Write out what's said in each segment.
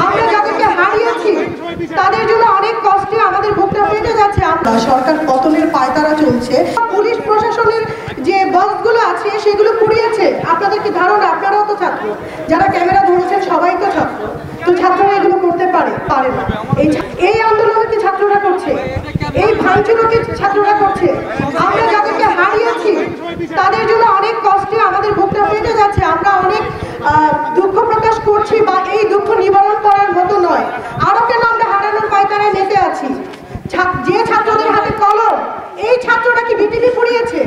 আমরা যাদেরকে হারিয়েছি তাদের জন্য অনেক কষ্টে আমাদের বুকটা ফেটে যাচ্ছে। সরকার পতনের পায়তারা চলছে, পুলিশ প্রশাসনের যে বসগুলো আছে সেগুলো পুড়িয়েছে। আপনাদের কি ধারণা? আপনারাও তো ছাত্র, যারা ক্যামেরা ধরেছেন সবাই তো ছাত্র, তো ছাত্ররা এগুলো করতে পারে না। এই আন্দোলন কি ছাত্ররা করছে? এই ভাঙচুরও কি ছাত্ররা করছে? আমরা যাদেরকে হারিয়েছি তাদের জন্য অনেক কষ্টে আমাদের বুকটা ফেটে যাচ্ছে। আমরা অনেক দুঃখ প্রকাশ করছি, বা এই দুঃখ নিবারণ করার মতো নয়। আরো কেন আমরা হারানোর পায়তারায় মেতে আছি? যে ছাত্রদের হাতে কলম, এই ছাত্ররা কি বিটিভি পুড়িয়েছে?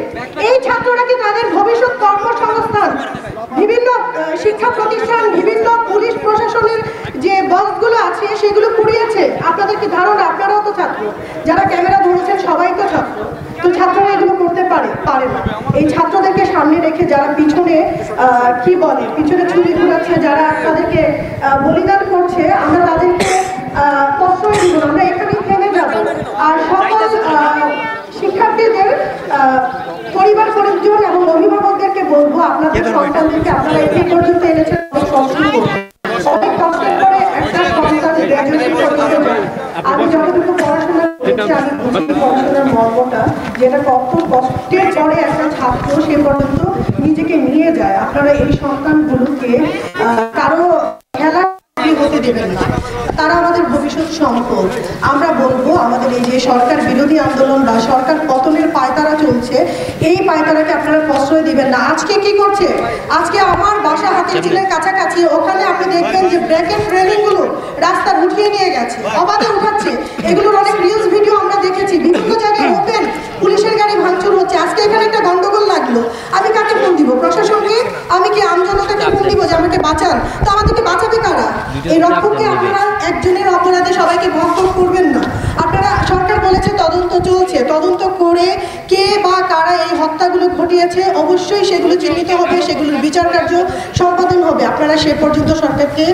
এই ছাত্ররা কি তাদের ভবিষ্যৎ কর্মসংস্থান, বিভিন্ন শিক্ষা প্রতিষ্ঠান, বিভিন্ন পুলিশ প্রশাসনের যে বসগুলো আছে সেগুলো পুড়িয়েছে? আপনাদের কি ধারণা? আপনারাও তো ছাত্র, যারা ক্যামেরা ধরেছেন সবাই তো ছাত্র, তো ছাত্ররা এগুলো করতে পারে না। এই ছাত্রদেরকে সামনে রেখে যারা পিছনে কি বলে, পিছনে ছুরি ঘুরাচ্ছে, যারা তাদেরকে বলিদান করছে, আমরা তাদেরকে প্রশ্রয় দিব। আমরা এখানেই থেমে যাব। আর সকল শিক্ষার্থীদের পরিবার পরিজন এবং অভিভাবকদেরকে বলবো, আপনাদের সন্তানদেরকে আপনারা এই পর্যন্ত এনেছেন অনেক কষ্টের পরে একটা সন্তান গ্র্যাজুয়েট করতে যায়। আমি যতটুকু পড়াশোনা করছি আমি বুঝি পড়াশোনার মর্মটা, যেটা কত কষ্টের পরে একটা ছাত্র সে পর্যন্ত নিজেকে নিয়ে যায়। আপনারা এই সন্তানগুলোকে কারো খেলা হতে দেবেন না, তারা আমাদের ভবিষ্যৎ সম্পদ। আমরা বলবো আমাদের এই যে সরকার বিরোধী আন্দোলন বা সরকার পতনের পায়তারা চলছে, এই পায়তারাকে আপনারা প্রশ্রয় দিবেন না। আজকে কি করছে? আজকে আমার বাসা হাতিরঝিলের কাছাকাছি, ওখানে আপনি দেখবেন যে ব্রেকের ট্রেনিং গুলো রাস্তা উঠিয়ে নিয়ে গেছে, অবাধে উঠাচ্ছে। এগুলোর অনেক রিলস ভিডিও আমরা দেখেছি। বিভিন্ন জায়গায় ওপেন পুলিশের গাড়ি ভাঙচুর হচ্ছে। আজকে এখানে একটা গন্ডগোল লাগলো, আমি কাকে ফোন দিব? প্রশাসনকে? আমি কি আমজনতাকে ফোন দিব যে আমাকে বাঁচান? তো আমাদেরকে বাঁচাবে কারা? এই রক্ষণকে আপনারা একজনের অপরাধে সবাইকে ভাগ করবেন না। আপনারা, সরকার বলেছে তদন্ত চলছে, তদন্ত করে কে বা কারা এই হত্যাগুলো ঘটিয়েছে অবশ্যই সেগুলো চিহ্নিত হবে, সেগুলোর বিচার কার্য সম্পাদন হবে। আপনারা সে পর্যন্ত সরকারকে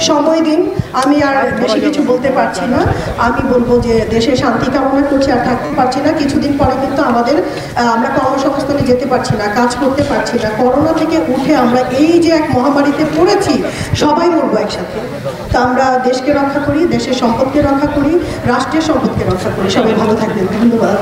সময় দিন। আমি আর বেশি কিছু বলতে পারছি না। আমি বলবো যে দেশে শান্তি কামনা করছি, আর থাকতে পারছি না। কিছুদিন পরে কিন্তু আমরা কর্মসংস্থানে যেতে পারছি না, কাজ করতে পারছি না। করোনা থেকে উঠে আমরা এই যে এক মহামারীতে পড়েছি, সবাই মরবো একসাথে। তো আমরা দেশকে রক্ষা করি, দেশের সম্পদকে রক্ষা করি, রাষ্ট্রের সম্পদকে রক্ষা করি। সবাই ভালো থাকবেন। ধন্যবাদ।